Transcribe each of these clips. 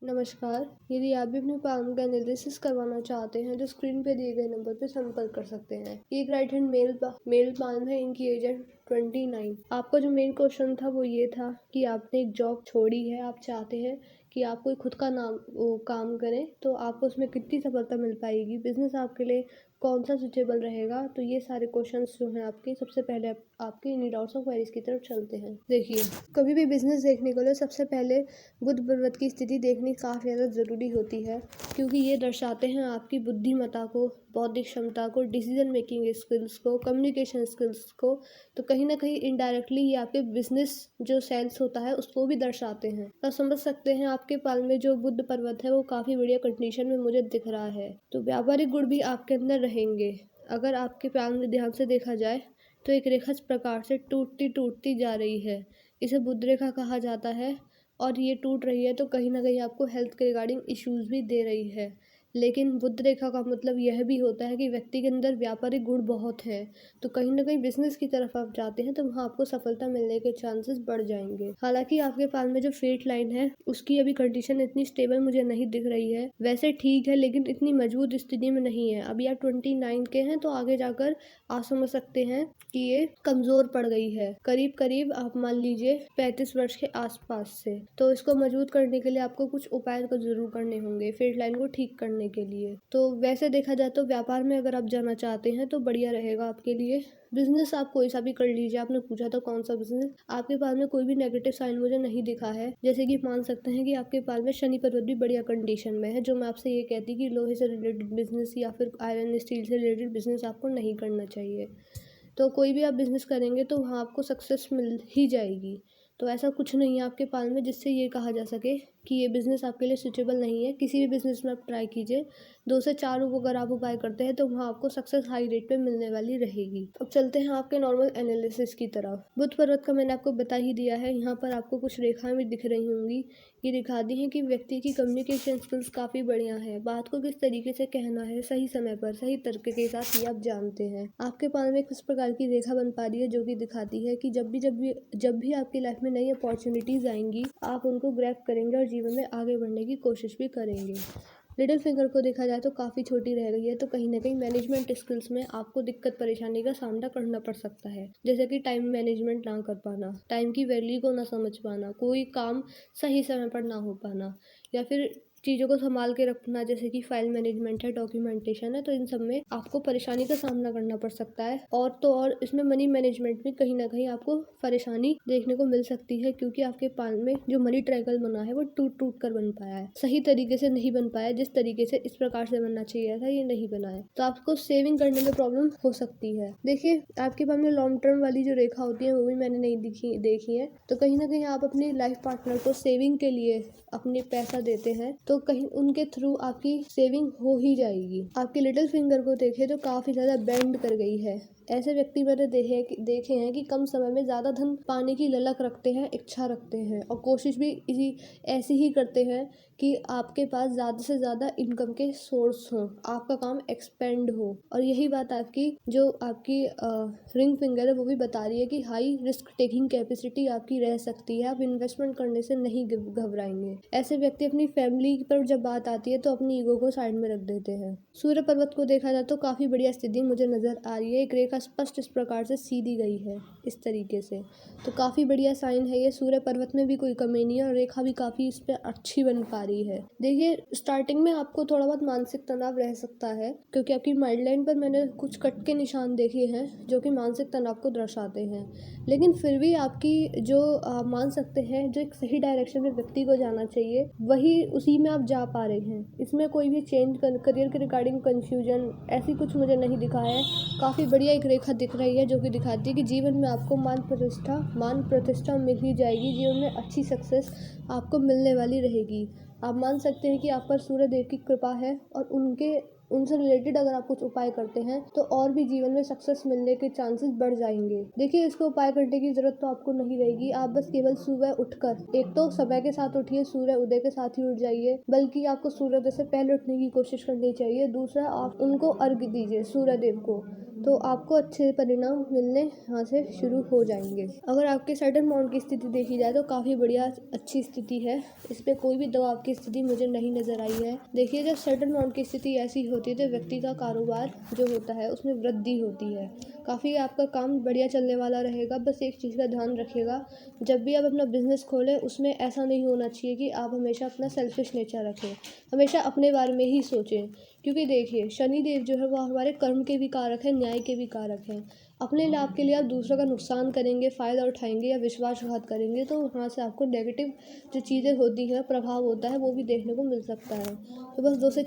नमस्कार। यदि आप भी अपने पाम का एनालिसिस करवाना चाहते हैं तो स्क्रीन पे दिए गए नंबर पर संपर्क कर सकते हैं। ये एक राइट हैंड मेल पाम है। इनकी एज है 29। आपका जो मेन क्वेश्चन था वो ये था कि आपने एक जॉब छोड़ी है, आप चाहते हैं कि आप कोई खुद का काम करें, तो आपको उसमें कितनी सफलता मिल पाएगी, बिजनेस आपके लिए कौन सा सुटेबल रहेगा। तो ये सारे क्वेश्चंस जो हैं आपके, सबसे पहले आपके इन डाउट्स और क्वेरीज की तरफ चलते हैं। देखिए, कभी भी बिजनेस देखने के लिए सबसे पहले बुद्ध पर्वत की स्थिति देखनी काफ़ी ज़्यादा ज़रूरी होती है, क्योंकि ये दर्शाते हैं आपकी बुद्धिमत्ता को, बौद्धिक क्षमता को, डिसीजन मेकिंग स्किल्स को, कम्युनिकेशन स्किल्स को। तो कहीं ना कहीं इनडायरेक्टली ये आपके बिजनेस जो सेंस होता है उसको भी दर्शाते हैं। आप समझ सकते हैं आपके पाल में जो बुद्ध पर्वत है वो काफ़ी बढ़िया कंडीशन में मुझे दिख रहा है। तो व्यापारिक गुण भी आपके अंदर रहेंगे। अगर आपके पाल में ध्यान से देखा जाए तो एक रेखा इस प्रकार से टूटती टूटती जा रही है। इसे बुद्ध रेखा कहा जाता है और ये टूट रही है तो कहीं ना कहीं आपको हेल्थ के रिगार्डिंग इश्यूज भी दे रही है। लेकिन बुद्ध रेखा का मतलब यह भी होता है कि व्यक्ति के अंदर व्यापारिक गुण बहुत है, तो कहीं ना कहीं बिजनेस की तरफ आप जाते हैं तो वहाँ आपको सफलता मिलने के चांसेस बढ़ जाएंगे। हालांकि आपके पास में जो फेट लाइन है उसकी अभी कंडीशन इतनी स्टेबल मुझे नहीं दिख रही है। वैसे ठीक है, लेकिन इतनी मजबूत स्थिति में नहीं है। अभी आप 29 के हैं, तो आगे जाकर आप समझ सकते हैं कि ये कमजोर पड़ गई है, करीब करीब आप मान लीजिए 35 वर्ष के आसपास से। तो इसको मजबूत करने के लिए आपको कुछ उपाय तो जरूर करने होंगे फेट लाइन को ठीक करने के लिए। तो वैसे देखा जाए तो व्यापार में अगर आप जाना चाहते हैं तो बढ़िया रहेगा आपके लिए। बिजनेस आप कोई सा भी कर लीजिए। आपने पूछा था कौन सा बिजनेस, आपके पास में कोई भी नेगेटिव साइन मुझे नहीं दिखा है। जैसे कि मान सकते हैं कि आपके पास में शनि पर्वत भी बढ़िया कंडीशन में है, जो मैं आपसे ये कहती कि लोहे से रिलेटेड बिजनेस या फिर आयरन स्टील से रिलेटेड बिजनेस आपको नहीं करना चाहिए। तो कोई भी आप बिज़नेस करेंगे तो वहाँ आपको सक्सेस मिल ही जाएगी। तो ऐसा कुछ नहीं है आपके पास में जिससे ये कहा जा सके कि ये बिज़नेस आपके लिए सूटेबल नहीं है। किसी भी बिज़नेस में आप ट्राई कीजिए, 2 से 4 अगर आप उपाय करते हैं तो वहाँ आपको सक्सेस हाई रेट पे मिलने वाली रहेगी। अब चलते हैं आपके नॉर्मल एनालिसिस की तरफ। बुध पर्वत का मैंने आपको बता ही दिया है। यहाँ पर आपको कुछ रेखाएं भी दिख रही होंगी। ये दिखाती हैं कि व्यक्ति की कम्युनिकेशन स्किल्स काफ़ी बढ़िया है। बात को किस तरीके से कहना है, सही समय पर सही तरीके के साथ, ये आप जानते हैं। आपके पास में किस प्रकार की रेखा बन पा रही है जो कि दिखाती है कि जब भी आपकी लाइफ में नई अपॉर्चुनिटीज आएंगी आप उनको ग्रैब करेंगे और जीवन में आगे बढ़ने की कोशिश भी करेंगे। लिटिल फिंगर को देखा जाए तो काफ़ी छोटी रह गई है, तो कहीं ना कहीं मैनेजमेंट स्किल्स में आपको दिक्कत परेशानी का सामना करना पड़ सकता है। जैसे कि टाइम मैनेजमेंट ना कर पाना, टाइम की वैल्यू को ना समझ पाना, कोई काम सही समय पर ना हो पाना, या फिर चीज़ों को संभाल के रखना, जैसे कि फाइल मैनेजमेंट है, डॉक्यूमेंटेशन है। तो इन सब में आपको परेशानी का सामना करना पड़ सकता है। और तो और इसमें मनी मैनेजमेंट में कहीं ना कहीं आपको परेशानी देखने को मिल सकती है, क्योंकि आपके पास में जो मनी ट्रायंगल बना है वो टूट टूट कर बन पाया है, सही तरीके से नहीं बन पाया। जिस तरीके से इस प्रकार से बनना चाहिए था ये नहीं बना है, तो आपको सेविंग करने में प्रॉब्लम हो सकती है। देखिए, आपके पास में लॉन्ग टर्म वाली जो रेखा होती है वो भी मैंने नहीं देखी है। तो कहीं ना कहीं आप अपनी लाइफ पार्टनर को सेविंग के लिए अपने पैसा देते हैं तो कहीं उनके थ्रू आपकी सेविंग हो ही जाएगी। आपके लिटिल फिंगर को देखें तो काफी ज्यादा बेंड कर गई है। ऐसे व्यक्ति मैंने देखे हैं कि कम समय में ज्यादा धन पाने की ललक रखते हैं, इच्छा रखते हैं और कोशिश भी ऐसी ही करते हैं कि आपके पास ज़्यादा से ज़्यादा इनकम के सोर्स हों, आपका काम एक्सपेंड हो। और यही बात आपकी रिंग फिंगर है वो भी बता रही है कि हाई रिस्क टेकिंग कैपेसिटी आपकी रह सकती है। आप इन्वेस्टमेंट करने से नहीं घबराएंगे। ऐसे व्यक्ति अपनी फैमिली पर जब बात आती है तो अपनी ईगो को साइड में रख देते हैं। सूर्य पर्वत को देखा जाए तो काफ़ी बढ़िया स्थिति मुझे नज़र आ रही है। एक रेखा स्पष्ट इस प्रकार से सीधी गई है इस तरीके से, तो काफ़ी बढ़िया साइन है ये। सूर्य पर्वत में भी कोई कमी नहीं है और रेखा भी काफ़ी इस पर अच्छी बन पा रही है। देखिए, स्टार्टिंग में आपको थोड़ा बहुत मानसिक तनाव रह सकता है, क्योंकि आपकी माइंड लाइन पर मैंने कुछ कट के निशान देखे हैं जो कि मानसिक तनाव को दर्शाते हैं। लेकिन फिर भी आपकी जो मान सकते हैं जो एक सही डायरेक्शन में व्यक्ति को जाना चाहिए वही उसी में आप जा पा रहे हैं। इसमें कोई भी चेंज करियर के रिगार्डिंग कंफ्यूजन ऐसी कुछ मुझे नहीं दिखा है। काफ़ी बढ़िया एक रेखा दिख रही है जो कि दिखाती है कि जीवन में आपको मान प्रतिष्ठा मिल ही जाएगी। जीवन में अच्छी सक्सेस आपको मिलने वाली रहेगी। आप मान सकते हैं कि आप पर सूर्य देव की कृपा है और उनसे रिलेटेड अगर आप कुछ उपाय करते हैं तो और भी जीवन में सक्सेस मिलने के चांसेस बढ़ जाएंगे। देखिए, इसको उपाय करने की जरूरत तो आपको नहीं रहेगी। आप बस केवल सुबह उठकर, एक तो समय के साथ उठिए, सूर्य उदय के साथ ही उठ जाइए, बल्कि आपको सूर्योदय से पहले उठने की कोशिश करनी चाहिए। दूसरा, आप उनको अर्घ्य दीजिए सूर्य देव को। तो आपको अच्छे परिणाम मिलने यहाँ से शुरू हो जाएंगे। अगर आपके सैटर्न माउंट की स्थिति देखी जाए तो काफ़ी बढ़िया अच्छी स्थिति है, इस पर कोई भी दबाव की स्थिति मुझे नहीं नज़र आई है। देखिए, जब सैटर्न माउंट की स्थिति ऐसी होती है तो व्यक्ति का कारोबार जो होता है उसमें वृद्धि होती है, काफ़ी आपका काम बढ़िया चलने वाला रहेगा। बस एक चीज़ का ध्यान रखिएगा, जब भी आप अपना बिजनेस खोलें उसमें ऐसा नहीं होना चाहिए कि आप हमेशा अपना सेल्फिश नेचर रखें, हमेशा अपने बारे में ही सोचें। क्योंकि देखिए, शनि देव जो है वो हमारे कर्म के भी कारक हैं, न्याय के भी कारक हैं। अपने लाभ के लिए आप दूसरों का नुकसान करेंगे, फ़ायदा उठाएंगे या विश्वासघात करेंगे तो वहाँ से आपको नेगेटिव जो चीज़ें होती हैं, प्रभाव होता है, वो भी देखने को मिल सकता है। तो बस 2 से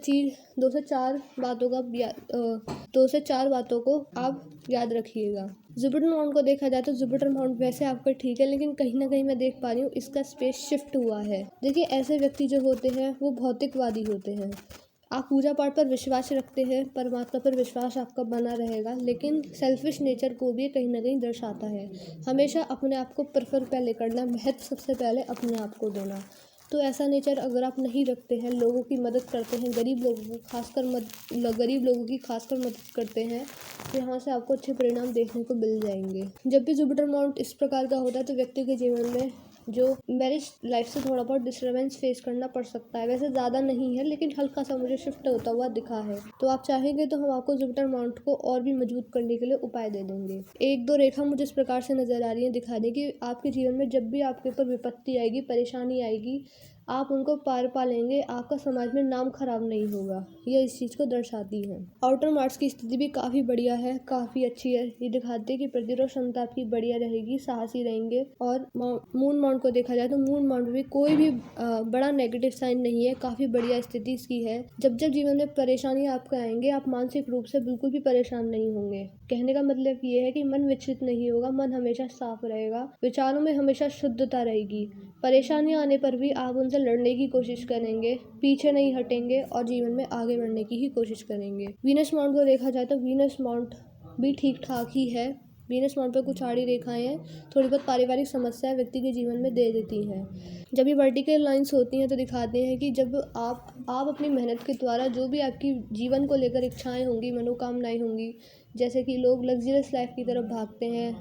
4 बातों को आप याद रखिएगा। जुपिटर माउंट को देखा जाए तो जुपिटर माउंट वैसे आपका ठीक है, लेकिन कहीं ना कहीं मैं देख पा रही हूँ इसका स्पेस शिफ्ट हुआ है। देखिए, ऐसे व्यक्ति जो होते हैं वो भौतिकवादी होते हैं। आप पूजा पाठ पर विश्वास रखते हैं, परमात्मा पर विश्वास आपका बना रहेगा, लेकिन सेल्फिश नेचर को भी कहीं ना कहीं दर्शाता है। हमेशा अपने आप को प्रेफर पहले करना, महत्व सबसे पहले अपने आप को देना। तो ऐसा नेचर अगर आप नहीं रखते हैं, लोगों की मदद करते हैं, गरीब लोगों की खासकर मदद करते हैं, तो यहाँ से आपको अच्छे परिणाम देखने को मिल जाएंगे। जब भी जुपिटर माउंट इस प्रकार का होता है तो व्यक्ति के जीवन में जो मैरिज लाइफ से थोड़ा बहुत डिस्टर्बेंस फेस करना पड़ सकता है। वैसे ज़्यादा नहीं है, लेकिन हल्का सा मुझे शिफ्ट होता हुआ दिखा है। तो आप चाहेंगे तो हम आपको जुपिटर माउंट को और भी मजबूत करने के लिए उपाय दे देंगे। 1-2 रेखा मुझे इस प्रकार से नजर आ रही है, दिखाने की आपके जीवन में जब भी आपके ऊपर विपत्ति आएगी, परेशानी आएगी, आप उनको पार पा लेंगे, आपका समाज में नाम खराब नहीं होगा, यह इस चीज़ को दर्शाती है। आउटर मार्स की स्थिति भी काफ़ी बढ़िया है, काफ़ी अच्छी है। ये दिखाते हैं कि प्रतिरोध क्षमता आपकी बढ़िया रहेगी, साहसी रहेंगे। और मून माउंट को देखा जाए तो मून माउंट भी कोई भी बड़ा नेगेटिव साइन नहीं है, काफ़ी बढ़िया स्थिति इसकी है। जब जब जीवन में परेशानी आपको आएंगे, आप मानसिक रूप से बिल्कुल भी परेशान नहीं होंगे। कहने का मतलब ये है कि मन विचलित नहीं होगा, मन हमेशा साफ रहेगा, विचारों में हमेशा शुद्धता रहेगी। परेशानियां आने पर भी आप उनसे लड़ने की कोशिश करेंगे, पीछे नहीं हटेंगे और जीवन में आगे बढ़ने की ही कोशिश करेंगे। वीनस माउंट को देखा जाए तो वीनस माउंट भी ठीक ठाक ही है। वीनस माउंट पर कुछ आड़ी रेखाएं हैं, थोड़ी बहुत पारिवारिक समस्याएं व्यक्ति के जीवन में दे देती हैं। जब ये वर्टिकल लाइंस होती हैं तो दिखाते हैं कि जब आप अपनी मेहनत के द्वारा जो भी आपकी जीवन को लेकर इच्छाएं होंगी, मनोकामनाएं होंगी, जैसे कि लोग लग्जरियस लाइफ की तरफ भागते हैं,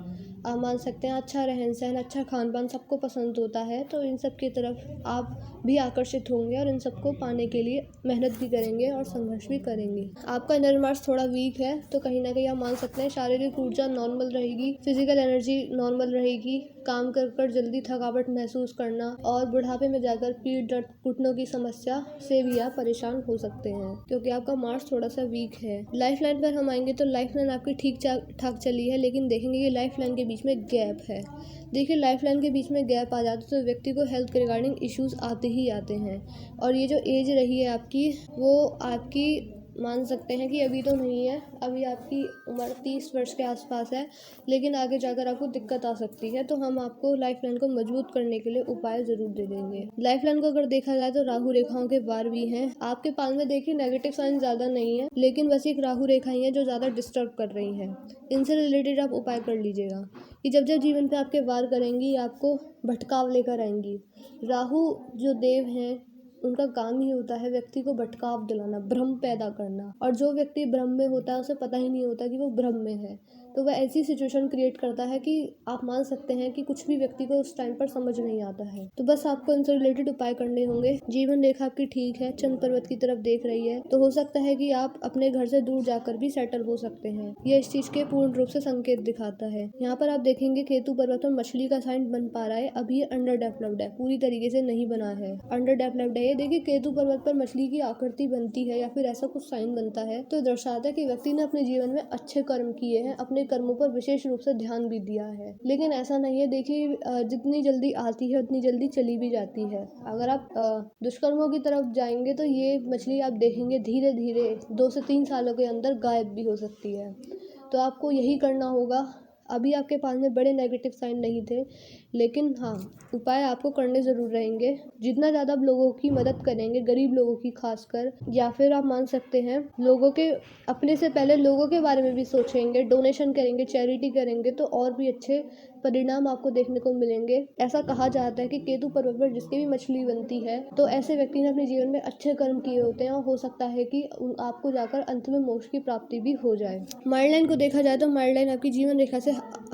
आप मान सकते हैं अच्छा रहन सहन, अच्छा खान पान सबको पसंद होता है, तो इन सब की तरफ आप भी आकर्षित होंगे और इन सबको पाने के लिए मेहनत भी करेंगे और संघर्ष भी करेंगे। आपका इनर मार्स थोड़ा वीक है, तो कहीं ना कहीं आप मान सकते हैं शारीरिक ऊर्जा नॉर्मल रहेगी, फिजिकल एनर्जी नॉर्मल रहेगी, काम कर कर जल्दी थकावट महसूस करना और बुढ़ापे में जाकर पीठ दर्द, घुटनों की समस्या से भी आप परेशान हो सकते हैं, क्योंकि आपका मार्स थोड़ा सा वीक है। लाइफ लाइन पर हम आएंगे तो लाइफ लाइन आपकी ठीक ठाक चली है, लेकिन देखेंगे कि लाइफ लाइन के बीच में गैप है। देखिए, लाइफ लाइन के बीच में गैप आ जाता तो व्यक्ति को हेल्थ के रिगार्डिंग इश्यूज आते ही आते हैं। और ये जो एज रही है आपकी, वो आपकी मान सकते हैं कि अभी तो नहीं है, अभी आपकी उम्र 30 वर्ष के आसपास है, लेकिन आगे जाकर आपको दिक्कत आ सकती है। तो हम आपको लाइफ लाइन को मजबूत करने के लिए उपाय जरूर दे देंगे। लाइफ लाइन को अगर देखा जाए तो राहु रेखाओं के वार भी हैं आपके पाल में। देखिए, नेगेटिव साइन ज़्यादा नहीं है, लेकिन बस एक राहु रेखा ही है जो ज़्यादा डिस्टर्ब कर रही हैं। इनसे रिलेटेड आप उपाय कर लीजिएगा कि जब जब जीवन पे आपके वार करेंगी, आपको भटकाव लेकर आएंगी। राहु जो देव हैं, उनका काम ही होता है व्यक्ति को भटकाव दिलाना, भ्रम पैदा करना। और जो व्यक्ति भ्रम में होता है उसे पता ही नहीं होता कि वो भ्रम में है, तो वह ऐसी सिचुएशन क्रिएट करता है कि आप मान सकते हैं कि कुछ भी व्यक्ति को उस टाइम पर समझ नहीं आता है। तो बस आपको इनसे रिलेटेड उपाय करने होंगे। जीवन रेखा आपकी ठीक है, चंद्र पर्वत की तरफ देख रही है, तो हो सकता है कि आप अपने घर से दूर जाकर भी सेटल हो सकते हैं। यह इस चीज के पूर्ण रूप से संकेत दिखाता है। यहाँ पर आप देखेंगे केतु पर्वत पर मछली का साइन बन पा रहा है, अभी ये अंडर डेवलप्ड है, पूरी तरीके से नहीं बना है, अंडर डेवलप्ड है। देखिए, केतु पर्वत पर मछली की आकृति बनती है या फिर ऐसा कुछ साइन बनता है, तो दर्शाता है कि व्यक्ति ने अपने जीवन में अच्छे कर्म किए हैं, अपने कर्मों पर विशेष रूप से ध्यान भी दिया है। लेकिन ऐसा नहीं है, देखिए, जितनी जल्दी आती है उतनी जल्दी चली भी जाती है। अगर आप दुष्कर्मों की तरफ जाएंगे तो ये मछली आप देखेंगे धीरे धीरे 2 से 3 सालों के अंदर गायब भी हो सकती है। तो आपको यही करना होगा। अभी आपके पास में बड़े नेगेटिव साइन नहीं थे, लेकिन हाँ, उपाय आपको करने ज़रूर रहेंगे। जितना ज़्यादा आप लोगों की मदद करेंगे, गरीब लोगों की खासकर, या फिर आप मान सकते हैं लोगों के, अपने से पहले लोगों के बारे में भी सोचेंगे, डोनेशन करेंगे, चैरिटी करेंगे, तो और भी अच्छे परिणाम आपको देखने को मिलेंगे। ऐसा कहा जाता है कि केतु पर्वत पर जिसकी भी मछली बनती है, तो ऐसे व्यक्ति ने अपने जीवन में अच्छे कर्म किए होते हैं और हो सकता है कि आपको जाकर अंत में मोक्ष की प्राप्ति भी हो जाए। माइंड लाइन को देखा जाए तो माइंड लाइन आपकी जीवन रेखा से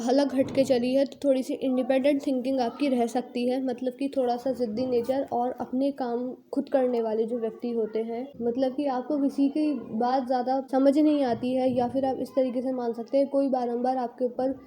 अलग हट के चली है, तो थोड़ी सी इंडिपेंडेंट थिंकिंग आपकी रह सकती है, मतलब कि थोड़ा सा ज़िद्दी नेचर और अपने काम खुद करने वाले जो व्यक्ति होते हैं, मतलब कि आपको किसी की बात ज़्यादा समझ नहीं आती है, या फिर आप इस तरीके से मान सकते हैं कोई बारंबार आपके ऊपर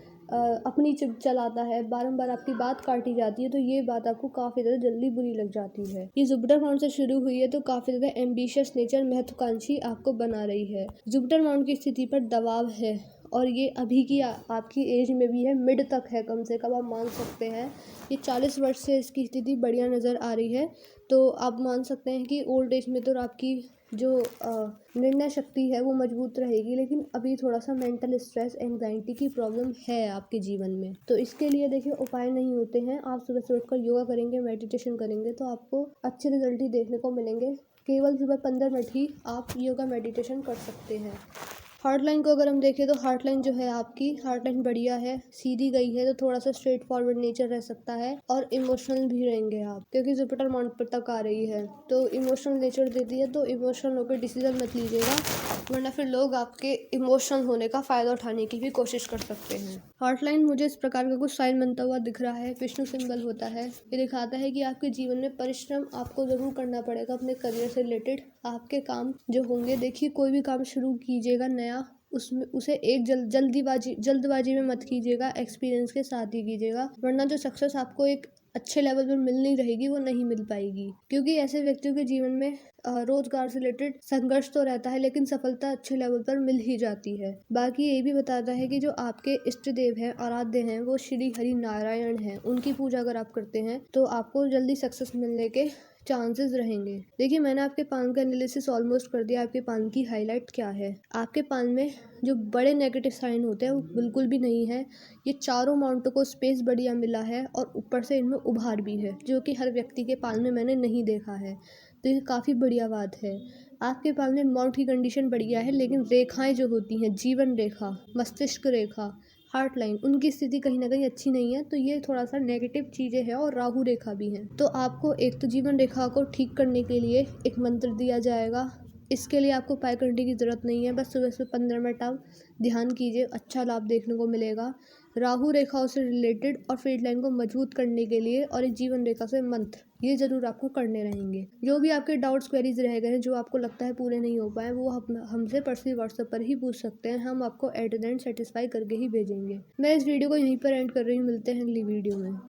अपनी चिप चलाता है, बारंबार आपकी बात काटी जाती है, तो ये बात आपको काफ़ी ज़्यादा जल्दी बुरी लग जाती है। ये जुपिटर माउंट से शुरू हुई है, तो काफ़ी ज़्यादा एम्बिशियस नेचर, महत्वाकांक्षी आपको बना रही है। जुपिटर माउंट की स्थिति पर दबाव है और ये अभी की आपकी एज में भी है, मिड तक है, कम से कम आप मान सकते हैं। ये 40 वर्ष से इसकी स्थिति बढ़िया नज़र आ रही है, तो आप मान सकते हैं कि ओल्ड एज में तो आपकी जो निर्णय शक्ति है वो मजबूत रहेगी, लेकिन अभी थोड़ा सा मेंटल स्ट्रेस, एंग्जाइटी की प्रॉब्लम है आपके जीवन में। तो इसके लिए देखिए उपाय नहीं होते हैं, आप सुबह से उठकर योगा करेंगे, मेडिटेशन करेंगे, तो आपको अच्छे रिजल्ट ही देखने को मिलेंगे। केवल सुबह 15 मिनट ही आप योगा मेडिटेशन कर सकते हैं। हार्ट लाइन को अगर हम देखें तो हार्ट लाइन जो है आपकी, हार्ट लाइन बढ़िया है, सीधी गई है, तो थोड़ा सा स्ट्रेट फॉरवर्ड नेचर रह सकता है और इमोशनल भी रहेंगे आप, क्योंकि जुपिटर माउंट पर तक आ रही है, तो इमोशनल नेचर देती है, तो इमोशनल होकर डिसीजन मत लीजिएगा, वरना फिर लोग आपके इमोशनल होने का फ़ायदा उठाने की भी कोशिश कर सकते हैं। हार्ट लाइन मुझे इस प्रकार का कुछ साइन बनता हुआ दिख रहा है, विष्णु सिंबल होता है। ये दिखाता है कि आपके जीवन में परिश्रम आपको ज़रूर करना पड़ेगा अपने करियर से रिलेटेड। आपके काम जो होंगे, देखिए कोई भी काम शुरू कीजिएगा नया, उसमें उसे एक जल्दबाजी में मत कीजिएगा, एक्सपीरियंस के साथ ही कीजिएगा, वरना जो सक्सेस आपको एक अच्छे लेवल पर मिल नहीं रहेगी वो नहीं मिल पाएगी। क्योंकि ऐसे व्यक्तियों के जीवन में रोजगार से रिलेटेड संघर्ष तो रहता है, लेकिन सफलता अच्छे लेवल पर मिल ही जाती है। बाकी ये भी बताता है कि जो आपके इष्ट देव हैं, आराध्य हैं, वो श्री हरि नारायण हैं, उनकी पूजा अगर आप करते हैं तो आपको जल्दी सक्सेस मिलने के चांसेस रहेंगे। देखिए मैंने आपके पान का एनालिसिस ऑलमोस्ट कर दिया। आपके पान की हाईलाइट क्या है, आपके पान में जो बड़े नेगेटिव साइन होते हैं वो बिल्कुल भी नहीं है। ये चारों माउंटों को स्पेस बढ़िया मिला है और ऊपर से इनमें उभार भी है, जो कि हर व्यक्ति के पान में मैंने नहीं देखा है, तो ये काफ़ी बढ़िया बात है। आपके पान में माउंट की कंडीशन बढ़िया है, लेकिन रेखाएं जो होती हैं, जीवन रेखा, मस्तिष्क रेखा, हार्ट लाइन, उनकी स्थिति कहीं ना कहीं अच्छी नहीं है, तो ये थोड़ा सा नेगेटिव चीज़ें हैं, और राहु रेखा भी है। तो आपको एक तो जीवन रेखा को ठीक करने के लिए एक मंत्र दिया जाएगा। इसके लिए आपको उपाय करने की ज़रूरत नहीं है, बस सुबह सुबह 15 मिनट आप ध्यान कीजिए, अच्छा लाभ देखने को मिलेगा। राहु रेखाओं से रिलेटेड और फेड लाइन को मजबूत करने के लिए और एक जीवन रेखा से मंत्र, ये ज़रूर आपको करने रहेंगे। जो भी आपके डाउट्स क्वेरीज रह गए हैं, जो आपको लगता है पूरे नहीं हो पाए, वो हमसे पर्सनली व्हाट्सएप पर ही पूछ सकते हैं, हम आपको एट द एंड सेटिस्फाई करके ही भेजेंगे। मैं इस वीडियो को यहीं पर एंड कर रही हूँ, मिलते हैं अगली वीडियो में।